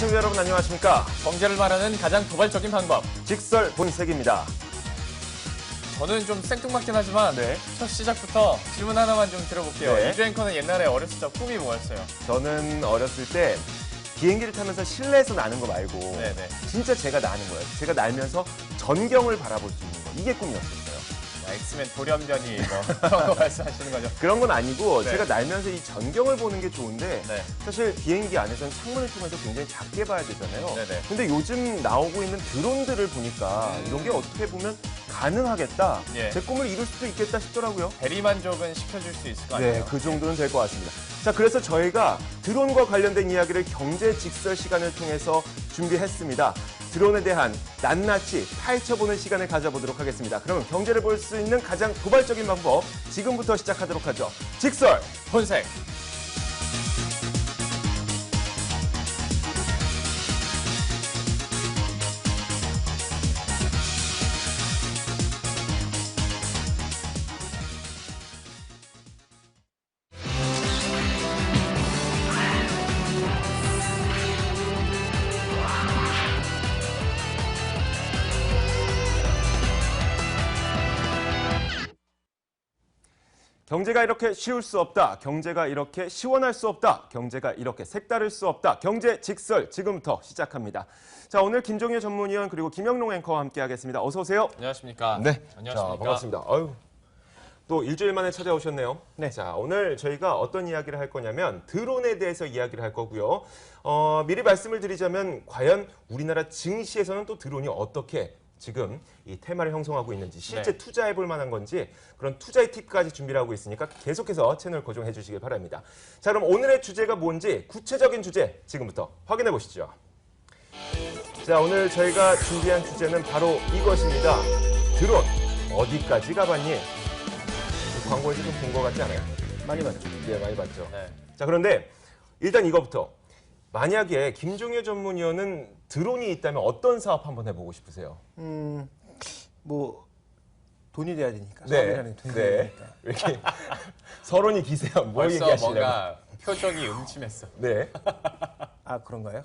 시청자 여러분 안녕하십니까? 경제를 말하는 가장 도발적인 방법. 직설 본색입니다. 저는 좀 생뚱맞긴 하지만 첫 시작부터 질문 하나만 좀 드려볼게요. 네. 이주 앵커는 옛날에 어렸을 때 꿈이 뭐였어요? 저는 어렸을 때 비행기를 타면서 실내에서 나는 거 말고 네네. 진짜 제가 나는 거예요. 제가 날면서 전경을 바라볼 수 있는 거. 이게 꿈이었어요. 엑스맨 돌연변이 뭐 그런 거 말씀하시는 거죠? 그런 건 아니고 네. 제가 날면서 이 전경을 보는 게 좋은데 네. 사실 비행기 안에서는 창문을 통해서 굉장히 작게 봐야 되잖아요. 네네. 근데 요즘 나오고 있는 드론들을 보니까 이런 게 어떻게 보면 가능하겠다. 예. 제 꿈을 이룰 수도 있겠다 싶더라고요. 대리만족은 시켜줄 수 있을 거 아니에요? 네, 그 정도는 될 것 같습니다. 자, 그래서 저희가 드론과 관련된 이야기를 경제 직설 시간을 통해서 준비했습니다. 드론에 대한 낱낱이 파헤쳐보는 시간을 가져보도록 하겠습니다. 그러면 경제를 볼 수 있는 가장 도발적인 방법 지금부터 시작하도록 하죠. 직설! 본색. 경제가 이렇게 쉬울 수 없다. 경제가 이렇게 시원할 수 없다. 경제가 이렇게 색다를 수 없다. 경제 직설 지금부터 시작합니다. 자, 오늘 김종효 전문위원 그리고 김영롱 앵커와 함께하겠습니다. 어서 오세요. 안녕하십니까? 네. 안녕하십니까? 자, 반갑습니다. 아유. 또 일주일 만에 찾아오셨네요. 네. 자, 오늘 저희가 어떤 이야기를 할 거냐면 드론에 대해서 이야기를 할 거고요. 미리 말씀을 드리자면 과연 우리나라 증시에서는 또 드론이 어떻게 지금 이 테마를 형성하고 있는지 실제 네. 투자해 볼 만한 건지 그런 투자의 팁까지 준비를 하고 있으니까 계속해서 채널 고정해 주시길 바랍니다. 자, 그럼 오늘의 주제가 뭔지 구체적인 주제 지금부터 확인해 보시죠. 자, 오늘 저희가 준비한 주제는 바로 이것입니다. 드론 어디까지 가봤니? 광고에서 좀 본 것 같지 않아요? 많이 봤죠. 네, 많이 봤죠. 네. 자, 그런데 일단 이거부터. 만약에 김종효 전문위원은 드론이 있다면 어떤 사업 한번 해보고 싶으세요? 뭐 돈이 돼야 되니까. 네. 사업이라는 게 돈이 돼야 네. 되니까. 왜 이렇게 서론이 기세요? 뭐 벌써 얘기하시려고? 뭔가 표정이 음침했어. 네. 아 그런가요?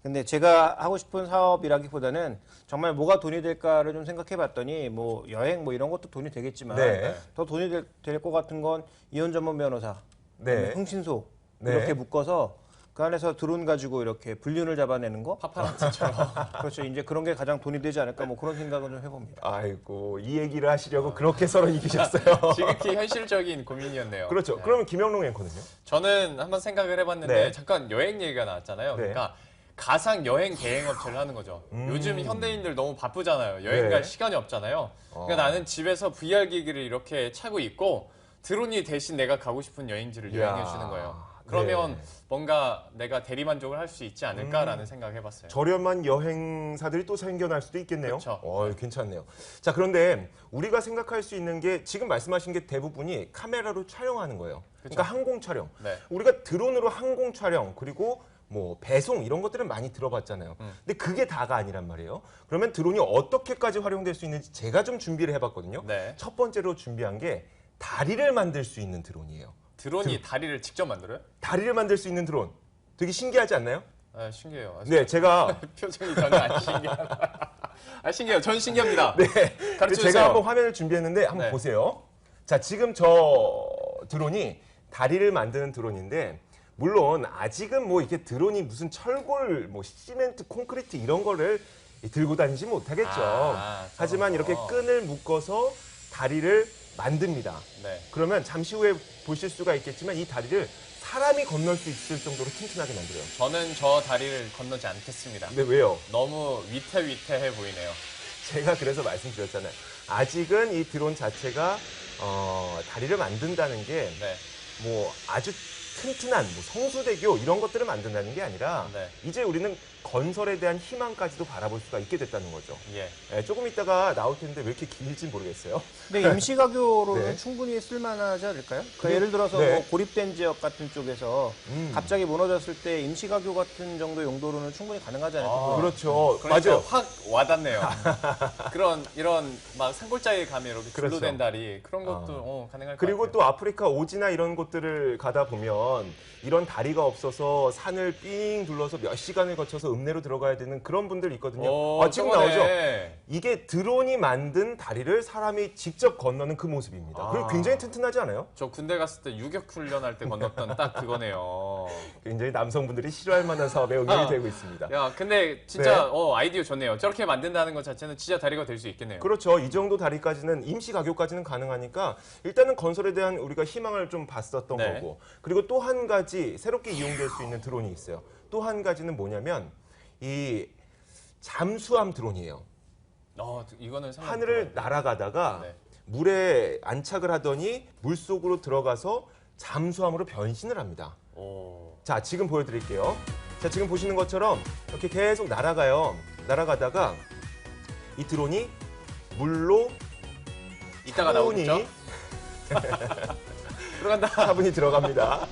근데 제가 하고 싶은 사업이라기보다는 정말 뭐가 돈이 될까를 좀 생각해봤더니 뭐 여행 뭐 이런 것도 돈이 되겠지만 네. 더 돈이 될 것 같은 건 이혼 전문 변호사, 네. 그다음에 흥신소 네. 이렇게 묶어서 그 안에서 드론 가지고 이렇게 불륜을 잡아내는 거. 파파라치처럼. 그렇죠. 이제 그런 게 가장 돈이 되지 않을까 뭐 그런 생각을 좀 해봅니다. 아이고, 이 얘기를 하시려고 그렇게 서론이 기셨어요. 지극히 현실적인 고민이었네요. 그렇죠. 네. 그러면 김영롱 앵커는요? 저는 한번 생각을 해봤는데 네. 잠깐 여행 얘기가 나왔잖아요. 네. 그러니까 가상 여행 대행 업체를 하는 거죠. 요즘 현대인들 너무 바쁘잖아요. 여행 네. 갈 시간이 없잖아요. 그러니까 나는 집에서 VR 기기를 이렇게 차고 있고 드론이 대신 내가 가고 싶은 여행지를 이야. 여행해 주는 거예요. 그러면 네. 뭔가 내가 대리만족을 할 수 있지 않을까라는 생각을 해봤어요. 저렴한 여행사들이 또 생겨날 수도 있겠네요. 그쵸. 괜찮네요. 자, 그런데 우리가 생각할 수 있는 게 지금 말씀하신 게 대부분이 카메라로 촬영하는 거예요. 그러니까 항공 촬영. 네. 우리가 드론으로 항공 촬영 그리고 뭐 배송 이런 것들은 많이 들어봤잖아요. 근데 그게 다가 아니란 말이에요. 그러면 드론이 어떻게까지 활용될 수 있는지 제가 좀 준비를 해봤거든요. 네. 첫 번째로 준비한 게 다리를 만들 수 있는 드론이에요. 드론이 다리를 직접 만들어요? 다리를 만들 수 있는 드론. 되게 신기하지 않나요? 아, 신기해요. 아, 네, 제가 표정이 전혀 안 신기하다. 아, 신기해요. 전 신기합니다. 네. 가르쳐주세요. 제가 한번 화면을 준비했는데 한번 네. 보세요. 자, 지금 저 드론이 다리를 만드는 드론인데 물론 아직은 뭐 이렇게 드론이 무슨 철골, 뭐 시멘트, 콘크리트 이런 거를 들고 다니지 못하겠죠. 하지만 이렇게 끈을 묶어서 다리를 만듭니다. 네. 그러면 잠시 후에 보실 수가 있겠지만 이 다리를 사람이 건널 수 있을 정도로 튼튼하게 만들어요. 저는 저 다리를 건너지 않겠습니다. 근데 왜요? 너무 위태위태해 보이네요. 제가 그래서 말씀드렸잖아요. 아직은 이 드론 자체가 다리를 만든다는 게 네. 뭐 아주 튼튼한 뭐 성수대교 이런 것들을 만든다는 게 아니라 네. 이제 우리는 건설에 대한 희망까지도 바라볼 수가 있게 됐다는 거죠. 예. 예, 조금 있다가 나올 텐데 왜 이렇게 길지 모르겠어요. 근데 임시가교로는 네. 충분히 쓸만하지 않을까요? 그러니까 예를 들어서 네. 뭐 고립된 지역 같은 쪽에서 갑자기 무너졌을 때 임시가교 같은 정도 용도로는 충분히 가능하지 않을까? 그렇죠. 그러니까 맞아요. 확 와닿네요. 이런 막 산골짜기 가면 이렇게 그렇죠. 둘러댄 다리 그런 것도 가능할 것 그리고 같아요. 또 아프리카 오지나 이런 곳들을 가다 보면 이런 다리가 없어서 산을 삥 둘러서 몇 시간을 거쳐서 읍내로 들어가야 되는 그런 분들 있거든요. 지금 저거네. 나오죠? 이게 드론이 만든 다리를 사람이 직접 건너는 그 모습입니다. 그리고 굉장히 튼튼하지 않아요? 저 군대 갔을 때 유격 훈련할 때 건넜던 딱 그거네요. 굉장히 남성분들이 싫어할 만한 사업에 응용이 되고 있습니다. 야, 근데 진짜 네. 아이디어 좋네요. 저렇게 만든다는 것 자체는 진짜 다리가 될 수 있겠네요. 그렇죠. 이 정도 다리까지는 임시 가교까지는 가능하니까 일단은 건설에 대한 우리가 희망을 좀 봤었던 네. 거고. 그리고 또 한 가지 새롭게 이용될 수 있는 드론이 있어요. 또 한 가지는 뭐냐면 이 잠수함 드론이에요. 이거는 상관없는 하늘을 것 같아요. 날아가다가 네. 물에 안착을 하더니 물속으로 들어가서 잠수함으로 변신을 합니다. 오. 자, 지금 보여드릴게요. 자, 지금 보시는 것처럼 이렇게 계속 날아가요. 날아가다가 이 드론이 물로 이따가 차분히 나오겠죠? 들어간다. 차분히 들어갑니다.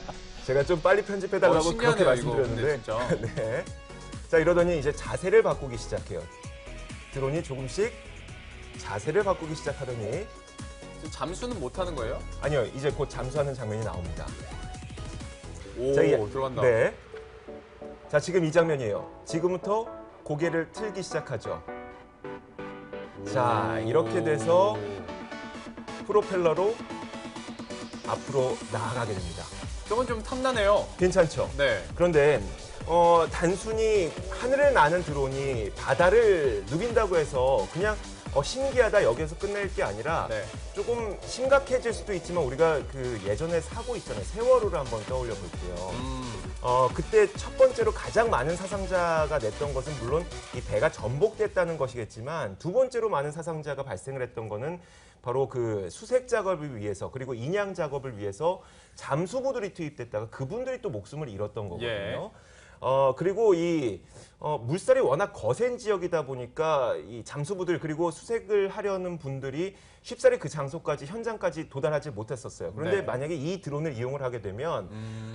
제가 좀 빨리 편집해달라고 그렇게 신기하네요, 이거. 근데 말씀드렸는데. 진짜. 네. 자, 이러더니 이제 자세를 바꾸기 시작해요. 드론이 조금씩 자세를 바꾸기 시작하더니 잠수는 못 하는 거예요? 아니요, 이제 곧 잠수하는 장면이 나옵니다. 오, 자, 들어간다. 네. 자, 지금 이 장면이에요. 지금부터 고개를 틀기 시작하죠. 자, 이렇게 돼서 프로펠러로 앞으로 나아가게 됩니다. 저건 좀 탐나네요. 괜찮죠? 네. 그런데 단순히 하늘을 나는 드론이 바다를 누빈다고 해서 그냥 신기하다 여기에서 끝낼 게 아니라 네. 조금 심각해질 수도 있지만 우리가 그 예전에 사고 있잖아요. 세월호를 한번 떠올려 볼게요. 그때 첫 번째로 가장 많은 사상자가 냈던 것은 물론 이 배가 전복됐다는 것이겠지만 두 번째로 많은 사상자가 발생을 했던 거는 바로 그 수색 작업을 위해서 그리고 인양 작업을 위해서 잠수부들이 투입됐다가 그분들이 또 목숨을 잃었던 거거든요. 예. 그리고 이 물살이 워낙 거센 지역이다 보니까 이 잠수부들 그리고 수색을 하려는 분들이 쉽사리 그 장소까지 현장까지 도달하지 못했었어요. 그런데 네. 만약에 이 드론을 이용을 하게 되면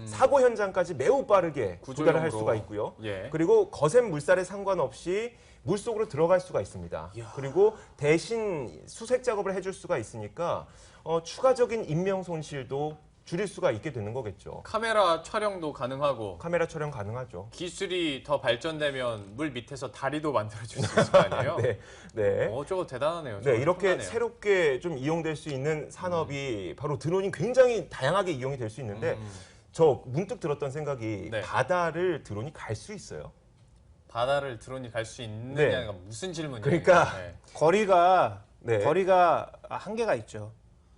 사고 현장까지 매우 빠르게 도달을 할 구조용으로. 수가 있고요. 예. 그리고 거센 물살에 상관없이 물속으로 들어갈 수가 있습니다. 그리고 대신 수색 작업을 해줄 수가 있으니까 추가적인 인명 손실도 줄일 수가 있게 되는 거겠죠. 카메라 촬영도 가능하고 카메라 촬영 가능하죠. 기술이 더 발전되면 물 밑에서 다리도 만들어줄 수 있을 거 아니에요? 네, 네. 저거 대단하네요. 네, 저거 이렇게 탐나네요. 새롭게 좀 이용될 수 있는 산업이 바로 드론이 굉장히 다양하게 이용이 될 수 있는데 저 문득 들었던 생각이 네. 바다를 드론이 갈 수 있어요. 바다를 드론이 갈 수 있느냐가 네. 무슨 질문이에요? 그러니까 네. 거리가 네. 한계가 있죠.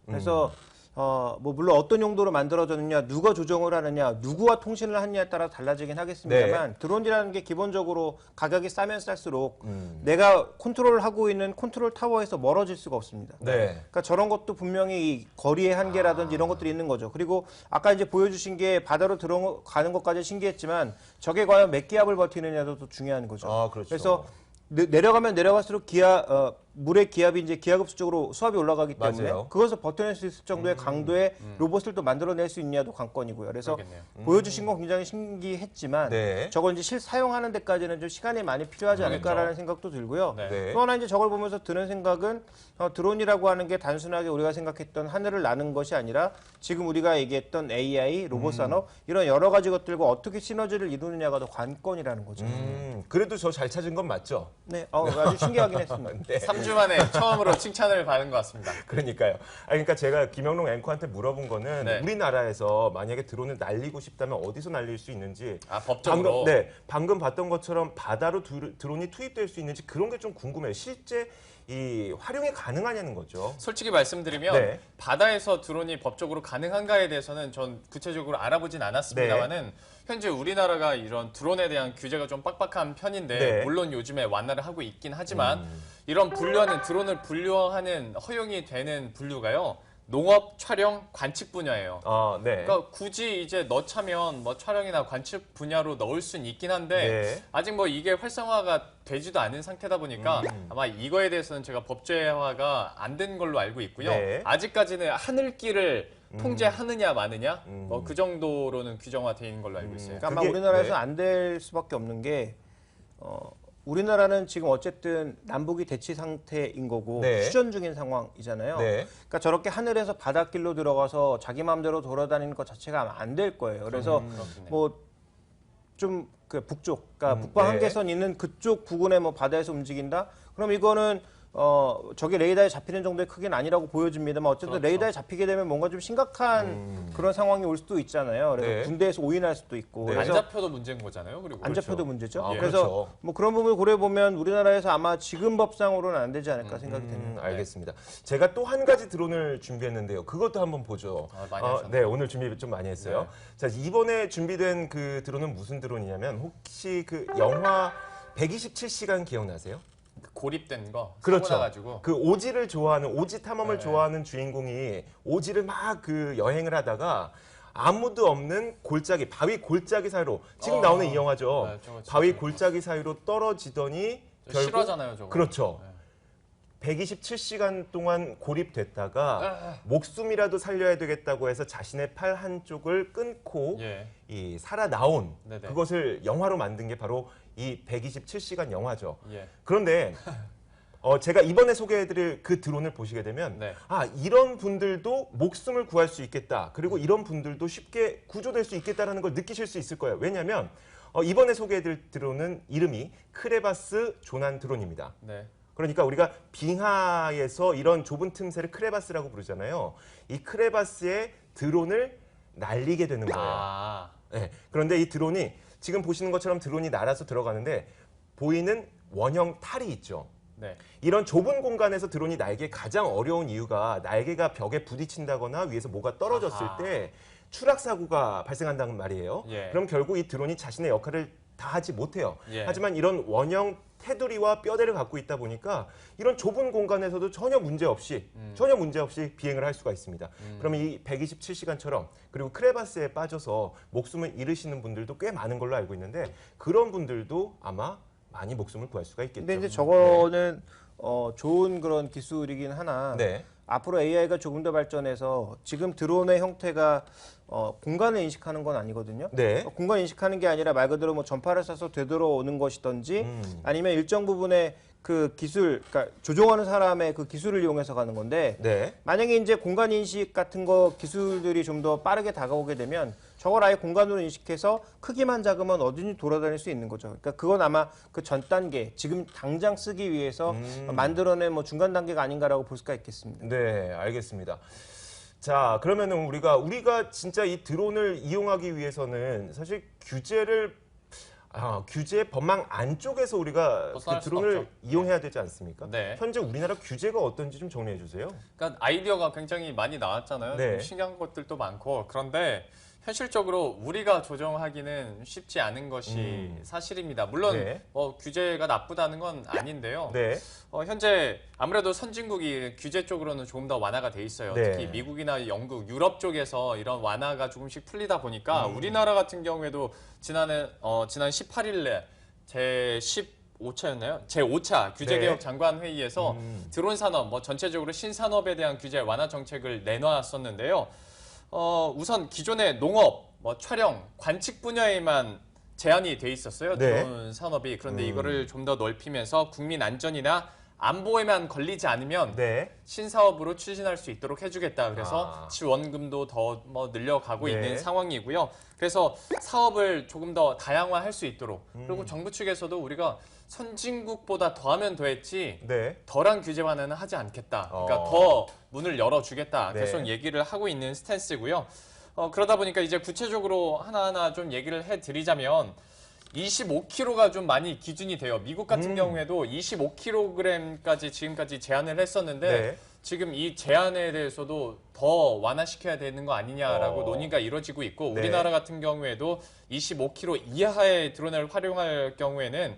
그래서 뭐 물론 어떤 용도로 만들어졌느냐, 누가 조정을 하느냐, 누구와 통신을 하느냐에 따라 달라지긴 하겠습니다만 네. 드론이라는 게 기본적으로 가격이 싸면 쌀수록 내가 컨트롤을 하고 있는 컨트롤 타워에서 멀어질 수가 없습니다. 네. 그러니까 저런 것도 분명히 이 거리의 한계라든지 이런 것들이 있는 거죠. 그리고 아까 이제 보여주신 게 바다로 들어가는 것까지 신기했지만 저게 과연 몇 기압을 버티느냐도 또 중요한 거죠. 아, 그렇죠. 그래서 내려가면 내려갈수록 물의 기압이 이제 기하급수적으로 수압이 올라가기 때문에 맞아요. 그것을 버텨낼 수 있을 정도의 강도의 로봇을 또 만들어낼 수 있냐도 관건이고요. 그래서 그러겠네요. 보여주신 건 굉장히 신기했지만 네. 저걸 이제 실사용하는 데까지는 좀 시간이 많이 필요하지 않을까라는 생각도 들고요. 네. 네. 또 하나 이제 저걸 보면서 드는 생각은 드론이라고 하는 게 단순하게 우리가 생각했던 하늘을 나는 것이 아니라 지금 우리가 얘기했던 AI, 로봇 산업 이런 여러 가지 것들과 어떻게 시너지를 이루느냐가 더 관건이라는 거죠. 그래도 저 잘 찾은 건 맞죠? 네, 아주 신기하긴 했습니다. 네. 3주 만에 처음으로 칭찬을 받은 것 같습니다. 그러니까요. 그러니까 제가 김영롱 앵커한테 물어본 거는 네. 우리나라에서 만약에 드론을 날리고 싶다면 어디서 날릴 수 있는지 법적으로. 방금 봤던 것처럼 바다로 드론이 투입될 수 있는지 그런 게 좀 궁금해요. 실제 이 활용이 가능하냐는 거죠. 솔직히 말씀드리면 네. 바다에서 드론이 법적으로 가능한가에 대해서는 전 구체적으로 알아보진 않았습니다만은 현재 우리나라가 이런 드론에 대한 규제가 좀 빡빡한 편인데 네. 물론 요즘에 완화를 하고 있긴 하지만 이런 분류하는 드론을 분류하는 허용이 되는 분류가요. 농업, 촬영, 관측 분야예요. 네. 그러니까 굳이 이제 넣자면 뭐 촬영이나 관측 분야로 넣을 수는 있긴 한데 네. 아직 뭐 이게 활성화가 되지도 않은 상태다 보니까 아마 이거에 대해서는 제가 법제화가 안 된 걸로 알고 있고요. 네. 아직까지는 하늘길을 통제하느냐 마느냐 뭐 그 정도로는 규정화되어 있는 걸로 알고 있어요. 그러니까 아마 그게- 우리나라에서 네. 안 될 수밖에 없는 게 우리나라는 지금 어쨌든 남북이 대치 상태인 거고 네. 휴전 중인 상황이잖아요. 네. 그러니까 저렇게 하늘에서 바닷길로 들어가서 자기 마음대로 돌아다니는 것 자체가 아마 안 될 거예요. 그래서 그렇겠네요. 뭐 좀 그 북쪽, 그러니까 북방 네. 한계선 있는 그쪽 부근에 뭐 바다에서 움직인다. 그럼 이거는 저게 레이더에 잡히는 정도의 크기는 아니라고 보여집니다만 어쨌든 그렇죠. 레이더에 잡히게 되면 뭔가 좀 심각한 그런 상황이 올 수도 있잖아요. 그래서 네. 군대에서 오인할 수도 있고. 네. 안 그래서 잡혀도 문제인 거잖아요. 그리고 안 잡혀도 문제죠. 아, 그래서 그렇죠. 뭐 그런 부분을 고려해 보면 우리나라에서 아마 지금 법상으로는 안 되지 않을까 생각이 되네요. 알겠습니다. 제가 또 한 가지 드론을 준비했는데요. 그것도 한번 보죠. 많이 하셨네요. 네, 오늘 준비 좀 많이 했어요. 자, 이번에 준비된 그 드론은 무슨 드론이냐면 혹시 그 영화 127시간 기억나세요? 그 고립된 거 그렇죠. 가지고 그 오지를 좋아하는 오지 탐험을 네. 좋아하는 주인공이 오지를 막 그 여행을 하다가 아무도 없는 골짜기 바위 골짜기 사이로 지금 나오는 이 영화죠. 네, 저거 진짜 바위 골짜기 사이로 떨어지더니 결국 실화잖아요, 저거. 그렇죠. 네. 127시간 동안 고립됐다가 목숨이라도 살려야 되겠다고 해서 자신의 팔 한쪽을 끊고 예. 이 살아 나온 네네. 그것을 영화로 만든 게 바로 이 127시간 영화죠. 예. 그런데 제가 이번에 소개해드릴 그 드론을 보시게 되면 네. 이런 분들도 목숨을 구할 수 있겠다. 그리고 이런 분들도 쉽게 구조될 수 있겠다라는 걸 느끼실 수 있을 거예요. 왜냐하면 이번에 소개해드릴 드론은 이름이 크레바스 조난 드론입니다. 네. 그러니까 우리가 빙하에서 이런 좁은 틈새를 크레바스라고 부르잖아요. 이 크레바스에 드론을 날리게 되는 거예요. 아. 네. 그런데 이 드론이 지금 보시는 것처럼 드론이 날아서 들어가는데 보이는 원형 탈이 있죠. 네. 이런 좁은 공간에서 드론이 날기에 가장 어려운 이유가 날개가 벽에 부딪힌다거나 위에서 뭐가 떨어졌을 아하. 때 추락 사고가 발생한다는 말이에요. 예. 그럼 결국 이 드론이 자신의 역할을 다 하지 못해요. 예. 하지만 이런 원형 테두리와 뼈대를 갖고 있다 보니까 이런 좁은 공간에서도 전혀 문제 없이 비행을 할 수가 있습니다. 그러면 이 127시간처럼 그리고 크레바스에 빠져서 목숨을 잃으시는 분들도 꽤 많은 걸로 알고 있는데 그런 분들도 아마 많이 목숨을 구할 수가 있겠죠. 근데 이제 저거는 좋은 그런 기술이긴 하나 네. 앞으로 AI가 조금 더 발전해서 지금 드론의 형태가 공간을 인식하는 건 아니거든요. 네. 공간 인식하는 게 아니라 말 그대로 뭐 전파를 쏴서 되돌아오는 것이든지 아니면 일정 부분의 그 기술, 그러니까 조종하는 사람의 그 기술을 이용해서 가는 건데 네. 만약에 이제 공간 인식 같은 거 기술들이 좀 더 빠르게 다가오게 되면 저걸 아예 공간으로 인식해서 크기만 작으면 어디든지 돌아다닐 수 있는 거죠. 그러니까 그건 아마 그 전 단계, 지금 당장 쓰기 위해서 만들어낸 뭐 중간 단계가 아닌가라고 볼 수가 있겠습니다. 네, 알겠습니다. 자, 그러면은 우리가 진짜 이 드론을 이용하기 위해서는 사실 규제 법망 안쪽에서 우리가 그 벗어날 수가 드론을 없죠. 이용해야 되지 않습니까? 네. 현재 우리나라 규제가 어떤지 좀 정리해 주세요. 그러니까 아이디어가 굉장히 많이 나왔잖아요. 네. 좀 신기한 것들도 많고 그런데 현실적으로 우리가 조정하기는 쉽지 않은 것이 사실입니다. 물론 네. 규제가 나쁘다는 건 아닌데요. 네. 현재 아무래도 선진국이 규제 쪽으로는 조금 더 완화가 돼 있어요. 네. 특히 미국이나 영국, 유럽 쪽에서 이런 완화가 조금씩 풀리다 보니까 우리나라 같은 경우에도 지난 18일에 제 15차였나요? 제5차 규제개혁 네. 장관 회의에서 드론 산업, 전체적으로 신산업에 대한 규제 완화 정책을 내놓았었는데요. 우선 기존의 농업, 촬영, 관측 분야에만 제한이 돼 있었어요. 네. 드론 산업이. 그런데 이거를 좀 더 넓히면서 국민 안전이나 안보에만 걸리지 않으면 네. 신사업으로 추진할 수 있도록 해주겠다. 그래서 아. 지원금도 더 늘려가고 네. 있는 상황이고요. 그래서 사업을 조금 더 다양화할 수 있도록 그리고 정부 측에서도 우리가 선진국보다 더하면 더했지 네. 덜한 규제 완화는 하지 않겠다. 그러니까 어. 더 문을 열어주겠다. 네. 계속 얘기를 하고 있는 스탠스고요. 그러다 보니까 이제 구체적으로 하나하나 좀 얘기를 해드리자면 25kg가 좀 많이 기준이 돼요. 미국 같은 경우에도 25kg까지 지금까지 제한을 했었는데 네. 지금 이 제한에 대해서도 더 완화시켜야 되는 거 아니냐라고 논의가 이루어지고 있고 네. 우리나라 같은 경우에도 25kg 이하의 드론을 활용할 경우에는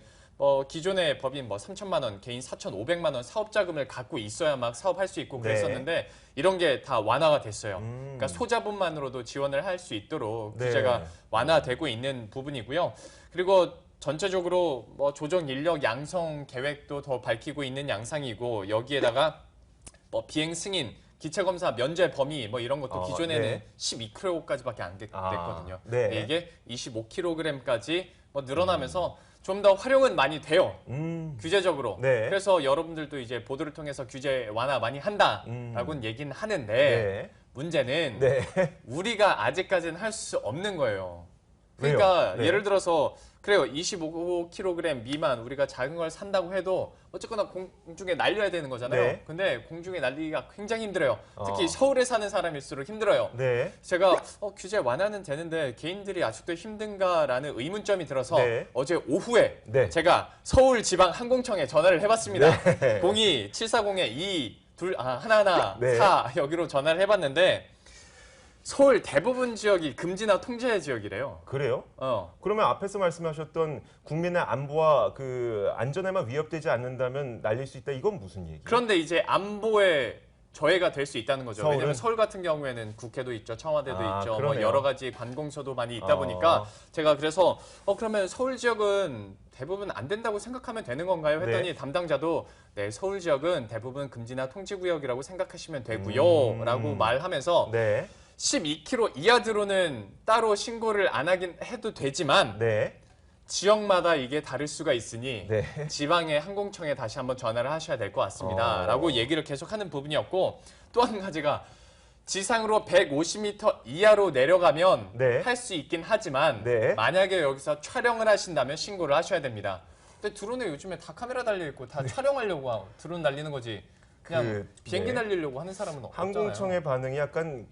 기존의 법인 뭐 3천만 원, 개인 4,500만 원 사업 자금을 갖고 있어야 막 사업할 수 있고 그랬었는데 이런 게 다 완화가 됐어요. 그러니까 소자본만으로도 지원을 할 수 있도록 네. 규제가 완화되고 있는 부분이고요. 그리고 전체적으로 뭐 조정 인력 양성 계획도 더 밝히고 있는 양상이고 여기에다가 뭐 비행 승인, 기체 검사 면제 범위 뭐 이런 것도 기존에는 네. 12kg까지밖에 안 됐거든요. 네. 근데 이게 25kg까지 뭐 늘어나면서 좀 더 활용은 많이 돼요. 규제적으로. 네. 그래서 여러분들도 이제 보도를 통해서 규제 완화 많이 한다라고는 얘기는 하는데 네. 문제는 네. 우리가 아직까지는 할 수 없는 거예요. 왜요? 그러니까 네. 예를 들어서 그래요. 25kg 미만 우리가 작은 걸 산다고 해도 어쨌거나 공중에 날려야 되는 거잖아요. 네. 근데 공중에 날리기가 굉장히 힘들어요. 특히 서울에 사는 사람일수록 힘들어요. 네. 제가 규제 완화는 되는데 개인들이 아직도 힘든가라는 의문점이 들어서 네. 어제 오후에 네. 제가 서울지방항공청에 전화를 해봤습니다. 네. 02740에 하나하나 네. 4 여기로 전화를 해봤는데 서울 대부분 지역이 금지나 통제 지역이래요. 그래요? 어. 그러면 앞에서 말씀하셨던 국민의 안보와 그 안전에만 위협되지 않는다면 날릴 수 있다. 이건 무슨 얘기예요? 그런데 이제 안보에 저해가 될 수 있다는 거죠. 서울은? 왜냐하면 서울 같은 경우에는 국회도 있죠, 청와대도 있죠, 뭐 그러네요. 여러 가지 관공서도 많이 있다 보니까 제가 그래서 그러면 서울 지역은 대부분 안 된다고 생각하면 되는 건가요? 했더니 네. 담당자도 네, 서울 지역은 대부분 금지나 통제구역이라고 생각하시면 되고요, 라고 말하면서 네. 12km 이하 드론은 따로 신고를 안 하긴 해도 되지만 네. 지역마다 이게 다를 수가 있으니 네. 지방의 항공청에 다시 한번 전화를 하셔야 될 것 같습니다. 라고 얘기를 계속하는 부분이었고 또 한 가지가 지상으로 150m 이하로 내려가면 네. 할 수 있긴 하지만 네. 만약에 여기서 촬영을 하신다면 신고를 하셔야 됩니다. 근데 드론에 요즘에 다 카메라 달려있고 다 촬영하려고 드론 날리는 거지 그냥 비행기 네. 날리려고 하는 사람은 없잖아요. 항공청의 반응이 약간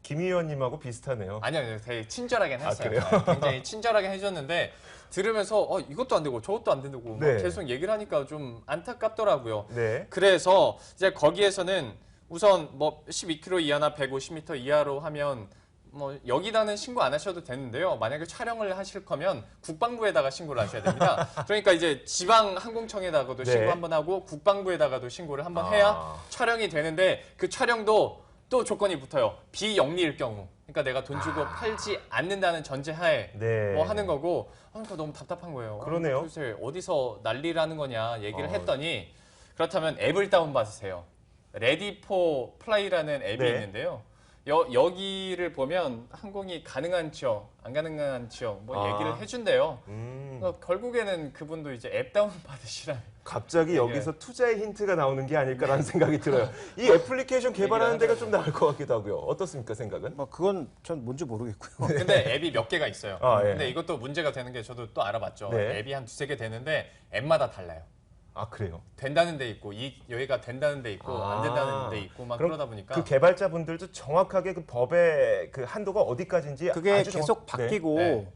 김 의원님하고 비슷하네요. 아니요, 되게 친절하게 했어요. 그래요? 네, 굉장히 친절하게 해줬는데 들으면서 이것도 안 되고 저것도 안 되고 막 네. 계속 얘기를 하니까 좀 안타깝더라고요. 네. 그래서 이제 거기에서는 우선 뭐 12km 이하나 150m 이하로 하면 뭐 여기다는 신고 안 하셔도 되는데요. 만약에 촬영을 하실 거면 국방부에다가 신고를 하셔야 됩니다. 그러니까 이제 지방 항공청에다가도 네. 신고 한번 하고 국방부에다가도 신고를 한번 해야 촬영이 되는데 그 촬영도 또 조건이 붙어요. 비영리일 경우. 그러니까 내가 돈 주고 팔지 않는다는 전제하에 네. 뭐 하는 거고 그러니까 너무 답답한 거예요. 그러네요. 도대체 어디서 난리라는 거냐 얘기를 했더니 그렇다면 앱을 다운받으세요. 레디 포 플라이라는 앱이 네. 있는데요. 여기를 보면 항공이 가능한 지역, 안 가능한 지역 뭐 얘기를 해준대요. 그러니까 결국에는 그분도 이제 앱 다운 받으시라. 갑자기 네. 여기서 투자의 힌트가 나오는 게 아닐까라는 생각이 들어요. 이 애플리케이션 개발하는 데가 좀 나을 것 같기도 하고요. 어떻습니까, 생각은? 뭐 그건 전 뭔지 모르겠고요. 근데 앱이 몇 개가 있어요. 예. 근데 이것도 문제가 되는 게 저도 또 알아봤죠. 네. 앱이 한 두세 개 되는데 앱마다 달라요. 그래요? 된다는 데 있고 여기가 된다는 데 있고 안 된다는 데 있고 막 그럼 그러다 보니까 그 개발자분들도 정확하게 그 법의 그 한도가 어디까지인지 그게 아주 계속 바뀌고 네.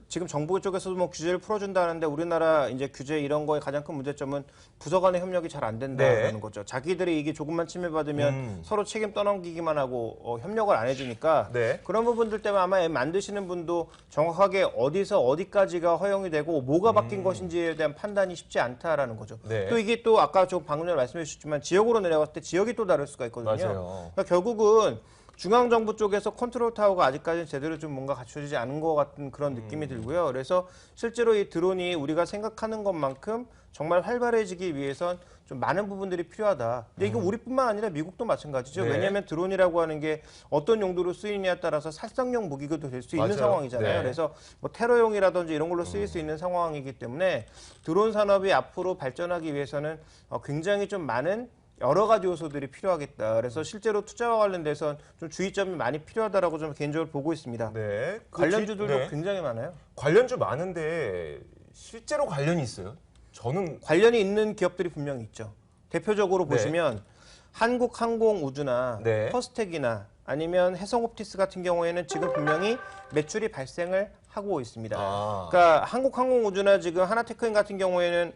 지금 정부 쪽에서도 뭐 규제를 풀어준다는데 우리나라 이제 규제 이런 거의 가장 큰 문제점은 부서 간의 협력이 잘 안 된다는 네. 거죠. 자기들이 이게 조금만 침해받으면 서로 책임 떠넘기기만 하고 협력을 안 해주니까 네. 그런 부분들 때문에 아마 앱 만드시는 분도 정확하게 어디서 어디까지가 허용이 되고 뭐가 바뀐 것인지에 대한 판단이 쉽지 않다라는 거죠. 네. 또 이게 또 아까 저 방금 전에 말씀해 주셨지만 지역으로 내려갔을 때 지역이 또 다를 수가 있거든요. 맞아요. 그러니까 결국은 중앙정부 쪽에서 컨트롤 타워가 아직까지는 제대로 좀 뭔가 갖춰지지 않은 것 같은 그런 느낌이 들고요. 그래서 실제로 이 드론이 우리가 생각하는 것만큼 정말 활발해지기 위해선 좀 많은 부분들이 필요하다. 근데 이거 우리뿐만 아니라 미국도 마찬가지죠. 네. 왜냐하면 드론이라고 하는 게 어떤 용도로 쓰이냐에 따라서 살상용 무기가 될 수 있는 맞아요. 상황이잖아요. 네. 그래서 뭐 테러용이라든지 이런 걸로 쓰일 수 있는 상황이기 때문에 드론 산업이 앞으로 발전하기 위해서는 굉장히 좀 많은 여러 가지 요소들이 필요하겠다. 그래서 실제로 투자와 관련돼서 좀 주의점이 많이 필요하다라고 좀 개인적으로 보고 있습니다. 네. 관련주들도 네. 굉장히 많아요. 관련주 많은데 실제로 관련이 있어요? 저는 관련이 있는 기업들이 분명히 있죠. 대표적으로 네. 보시면 한국항공우주나 네. 퍼스텍이나 아니면 해성옵티스 같은 경우에는 지금 분명히 매출이 발생을 하고 있습니다. 아. 그러니까 한국항공우주나 지금 하나테크인 같은 경우에는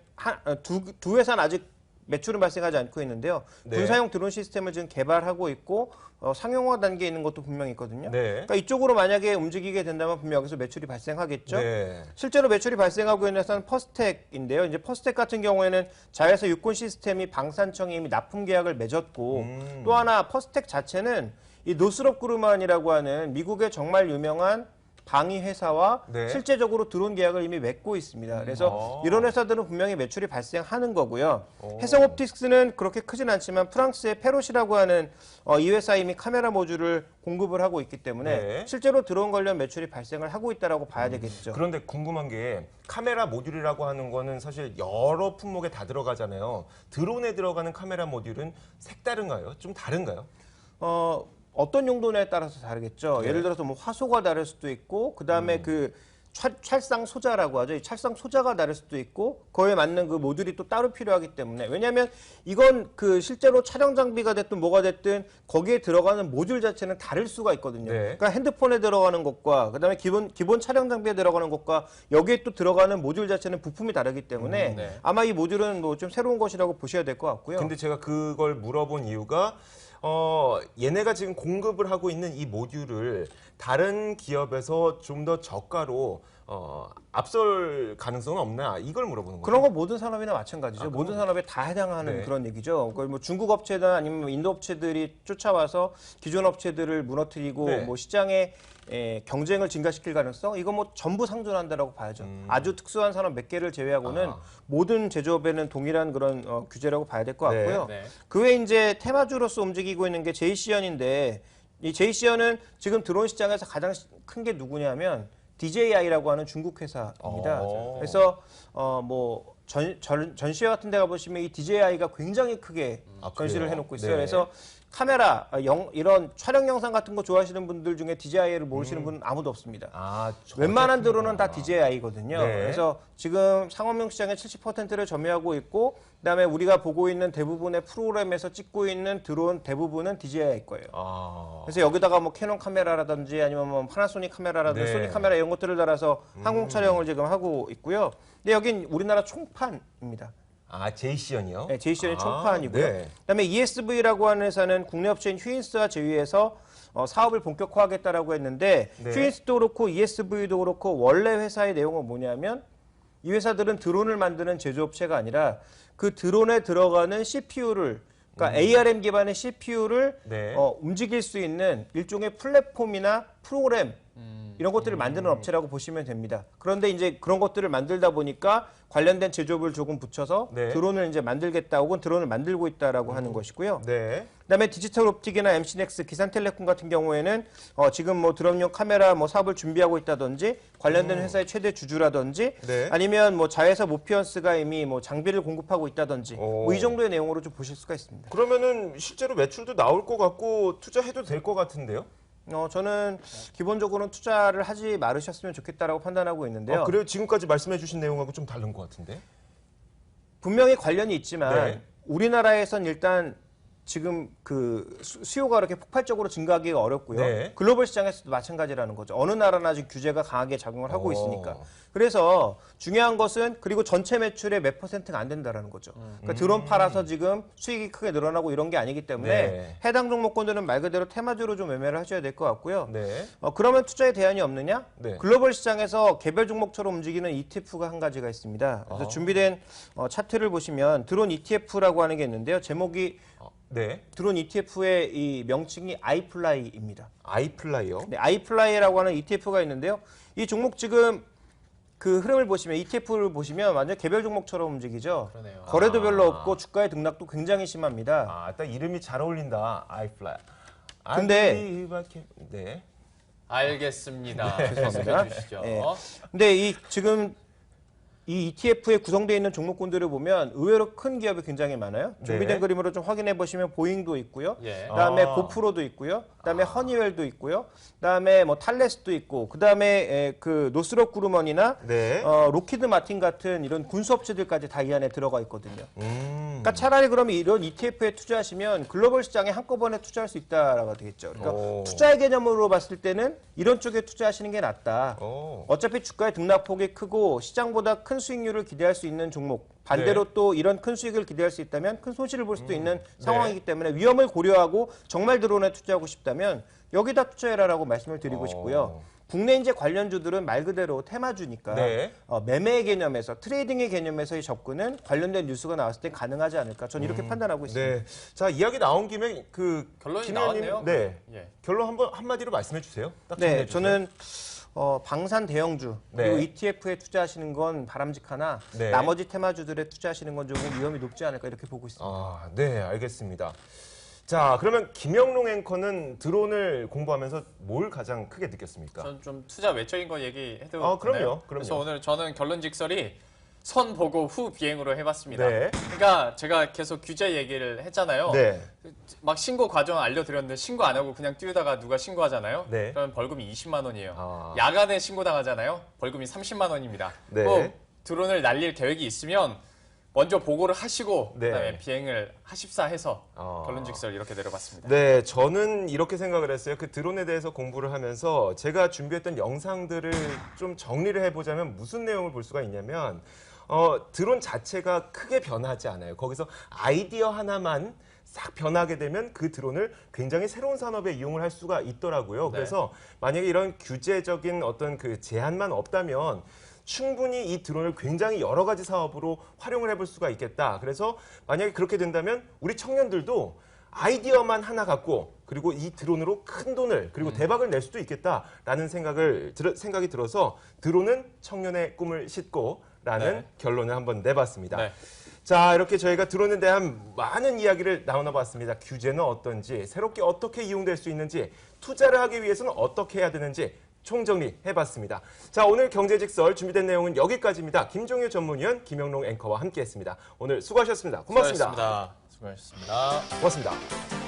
두 회사는 아직 매출은 발생하지 않고 있는데요. 네. 군사용 드론 시스템을 지금 개발하고 있고 상용화 단계에 있는 것도 분명히 있거든요. 네. 그러니까 이쪽으로 만약에 움직이게 된다면 분명 여기서 매출이 발생하겠죠. 네. 실제로 매출이 발생하고 있는 회사는 퍼스텍인데요. 이제 퍼스텍 같은 경우에는 자회사 유권 시스템이 방산청이 이미 납품 계약을 맺었고 또 하나 퍼스텍 자체는 이 노스롭 그루만이라고 하는 미국의 정말 유명한 방위 회사와 네. 실제적으로 드론 계약을 이미 맺고 있습니다. 그래서 이런 회사들은 분명히 매출이 발생하는 거고요. 해성옵틱스는 그렇게 크진 않지만 프랑스의 페롯이라고 하는 이 회사 이미 카메라 모듈을 공급을 하고 있기 때문에 네. 실제로 드론 관련 매출이 발생을 하고 있다라고 봐야 되겠죠. 그런데 궁금한 게 카메라 모듈이라고 하는 거는 사실 여러 품목에 다 들어가잖아요. 드론에 들어가는 카메라 모듈은 색다른가요? 좀 다른가요? 어떤 용도냐에 따라서 다르겠죠. 네. 예를 들어서 뭐 화소가 다를 수도 있고, 그 다음에 그 찰상 소자라고 하죠. 이 찰상 소자가 다를 수도 있고, 그거에 맞는 그 모듈이 또 따로 필요하기 때문에. 왜냐하면 이건 그 실제로 촬영 장비가 됐든 뭐가 됐든 거기에 들어가는 모듈 자체는 다를 수가 있거든요. 네. 그러니까 핸드폰에 들어가는 것과 그다음에 기본 촬영 장비에 들어가는 것과 여기에 또 들어가는 모듈 자체는 부품이 다르기 때문에 네. 아마 이 모듈은 뭐 좀 새로운 것이라고 보셔야 될 것 같고요. 근데 제가 그걸 물어본 이유가 얘네가 지금 공급을 하고 있는 이 모듈을 다른 기업에서 좀 더 저가로 앞설 가능성은 없나 이걸 물어보는 거예요. 그런 거 모든 산업이나 마찬가지죠. 모든 산업에 다 해당하는 네. 그런 얘기죠. 그걸 뭐 중국 업체나 아니면 인도 업체들이 쫓아와서 기존 업체들을 무너뜨리고 네. 뭐 시장에 경쟁을 증가시킬 가능성 이거 뭐 전부 상존한다라고 봐야죠. 아주 특수한 산업 몇 개를 제외하고는 모든 제조업에는 동일한 그런 규제라고 봐야 될 것 네. 같고요. 네. 그 외에 이제 테마주로서 움직이고 있는 게 제이시언인데 이 제이시언은 지금 드론 시장에서 가장 큰 게 누구냐면 DJI라고 하는 중국 회사입니다. 그래서 뭐 전시회 같은 데 가보시면 이 DJI가 굉장히 크게 전시를 그래요? 해놓고 있어요. 네. 그래서 카메라, 이런 촬영 영상 같은 거 좋아하시는 분들 중에 DJI를 모르시는 분은 아무도 없습니다. 웬만한 드론은 다 DJI거든요. 네. 그래서 지금 상업용 시장의 70%를 점유하고 있고 그다음에 우리가 보고 있는 대부분의 프로그램에서 찍고 있는 드론 대부분은 DJI 거예요. 그래서 여기다가 뭐 캐논 카메라라든지 아니면 뭐 파나소닉 카메라라든지 네. 소니 카메라 이런 것들을 달아서 항공 촬영을 지금 하고 있고요. 근데 여긴 우리나라 총판입니다. 제이시언이요? 네, 제이시언이 총판이고요. 네. 그다음에 ESV라고 하는 회사는 국내 업체인 휴인스와 제휴해서 사업을 본격화하겠다라고 했는데 네. 휴인스도 그렇고 ESV도 그렇고 원래 회사의 내용은 뭐냐면 이 회사들은 드론을 만드는 제조업체가 아니라 그 드론에 들어가는 CPU를 그러니까 ARM 기반의 CPU를 네. 움직일 수 있는 일종의 플랫폼이나 프로그램 이런 것들을 만드는 업체라고 보시면 됩니다. 그런데 이제 그런 것들을 만들다 보니까 관련된 제조업을 조금 붙여서 네. 드론을 이제 만들겠다 혹은 드론을 만들고 있다라고 하는 것이고요. 네. 그다음에 디지털 옵틱이나 MC넥스, 기산텔레콤 같은 경우에는 지금 뭐 드론용 카메라 뭐 사업을 준비하고 있다든지 관련된 회사의 최대 주주라든지 네. 아니면 뭐 자회사 모피언스가 이미 뭐 장비를 공급하고 있다든지 뭐 이 정도의 내용으로 좀 보실 수가 있습니다. 그러면은 실제로 매출도 나올 것 같고 투자해도 될 것 같은데요? 저는 기본적으로는 투자를 하지 말으셨으면 좋겠다라고 판단하고 있는데요. 그래요? 지금까지 말씀해주신 내용하고 좀 다른 것 같은데? 분명히 관련이 있지만 네. 우리나라에선 일단 지금 그 수요가 그렇게 폭발적으로 증가하기가 어렵고요. 네. 글로벌 시장에서도 마찬가지라는 거죠. 어느 나라나 지금 규제가 강하게 작용을 하고 어. 있으니까. 그래서 중요한 것은 그리고 전체 매출의 몇 %가 안 된다라는 거죠. 그러니까 드론 팔아서 지금 수익이 크게 늘어나고 이런 게 아니기 때문에 네. 해당 종목권들은 말 그대로 테마주로 좀 매매를 하셔야 될 것 같고요. 네. 그러면 투자에 대안이 없느냐? 네. 글로벌 시장에서 개별 종목처럼 움직이는 ETF가 한 가지가 있습니다. 그래서 준비된 차트를 보시면 드론 ETF라고 하는 게 있는데요. 제목이 네. 드론 ETF의 이 명칭이 아이플라이입니다. 아이플라이요? 네, 아이플라이라고 하는 ETF가 있는데요. 이 종목 지금 그 흐름을 보시면 ETF를 보시면 완전 개별 종목처럼 움직이죠. 그러네요. 거래도 별로 없고 주가의 등락도 굉장히 심합니다. 딱 이름이 잘 어울린다. 아이플라이. 근데- 네. 알겠습니다. 죄송합니다. 계속해 주시죠. 네. 근데 이 지금 이 ETF에 구성되어 있는 종목군들을 보면 의외로 큰 기업이 굉장히 많아요. 준비된 네. 그림으로 좀 확인해 보시면 보잉도 있고요. 예. 그다음에 고프로도 있고요. 그다음에 허니웰도 있고요. 그다음에 뭐 탈레스도 있고 그다음에 그 노스롭 그루먼이나 네. 로키드 마틴 같은 이런 군수 업체들까지 다 이 안에 들어가 있거든요. 그러니까 차라리 그러면 이런 ETF에 투자하시면 글로벌 시장에 한꺼번에 투자할 수 있다라고 되겠죠. 그러니까 오. 투자의 개념으로 봤을 때는 이런 쪽에 투자하시는 게 낫다. 오. 어차피 주가의 등락폭이 크고 시장보다 큰 수익률을 기대할 수 있는 종목, 반대로 네. 또 이런 큰 수익을 기대할 수 있다면 큰 손실을 볼 수도 있는 상황이기 때문에 위험을 고려하고 정말 드론에 투자하고 싶다면 여기다 투자해라라고 말씀을 드리고 싶고요. 국내 이제 관련주들은 말 그대로 테마주니까 네. 매매의 개념에서 트레이딩의 개념에서의 접근은 관련된 뉴스가 나왔을 때 가능하지 않을까 저는 이렇게 판단하고 있습니다. 네. 자, 이야기 나온 김에 그 결론이 김 의원님, 나왔네요. 네. 예. 결론 한마디로 말씀해 주세요. 딱 네, 정리해 주세요. 저는 방산 대형주 그리고 네. ETF에 투자하시는 건 바람직하나 네. 나머지 테마주들에 투자하시는 건 조금 위험이 높지 않을까 이렇게 보고 있습니다. 아, 네, 알겠습니다. 자, 그러면 김영롱 앵커는 드론을 공부하면서 뭘 가장 크게 느꼈습니까? 전 좀 투자 외적인 거 얘기해도 그럼요, 되나요? 그럼요. 그래서 오늘 저는 결론직설이 선 보고 후 비행으로 해봤습니다. 네. 그러니까 제가 계속 규제 얘기를 했잖아요. 네. 막 신고 과정 알려드렸는데 신고 안 하고 그냥 뛰다가 누가 신고하잖아요. 네. 그러면 벌금이 20만 원이에요. 아. 야간에 신고당하잖아요. 벌금이 30만 원입니다. 네. 꼭 드론을 날릴 계획이 있으면 먼저 보고를 하시고 네. 그다음에 비행을 하십사 해서 아. 결론직설 이렇게 내려봤습니다. 네, 저는 이렇게 생각을 했어요. 그 드론에 대해서 공부를 하면서 제가 준비했던 영상들을 좀 정리를 해보자면 무슨 내용을 볼 수가 있냐면 드론 자체가 크게 변하지 않아요. 거기서 아이디어 하나만 싹 변하게 되면 그 드론을 굉장히 새로운 산업에 이용을 할 수가 있더라고요. 네. 그래서 만약에 이런 규제적인 어떤 그 제한만 없다면 충분히 이 드론을 굉장히 여러 가지 사업으로 활용을 해볼 수가 있겠다. 그래서 만약에 그렇게 된다면 우리 청년들도 아이디어만 하나 갖고 그리고 이 드론으로 큰 돈을 그리고 대박을 낼 수도 있겠다라는 생각이 들어서 드론은 청년의 꿈을 싣고라는 네. 결론을 한번 내봤습니다. 네. 자, 이렇게 저희가 드론에 대한 많은 이야기를 나눠봤습니다. 규제는 어떤지, 새롭게 어떻게 이용될 수 있는지, 투자를 하기 위해서는 어떻게 해야 되는지 총정리해봤습니다. 자, 오늘 경제직설 준비된 내용은 여기까지입니다. 김종효 전문위원, 김영롱 앵커와 함께했습니다. 오늘 수고하셨습니다. 고맙습니다. 수고하셨습니다. 고맙습니다.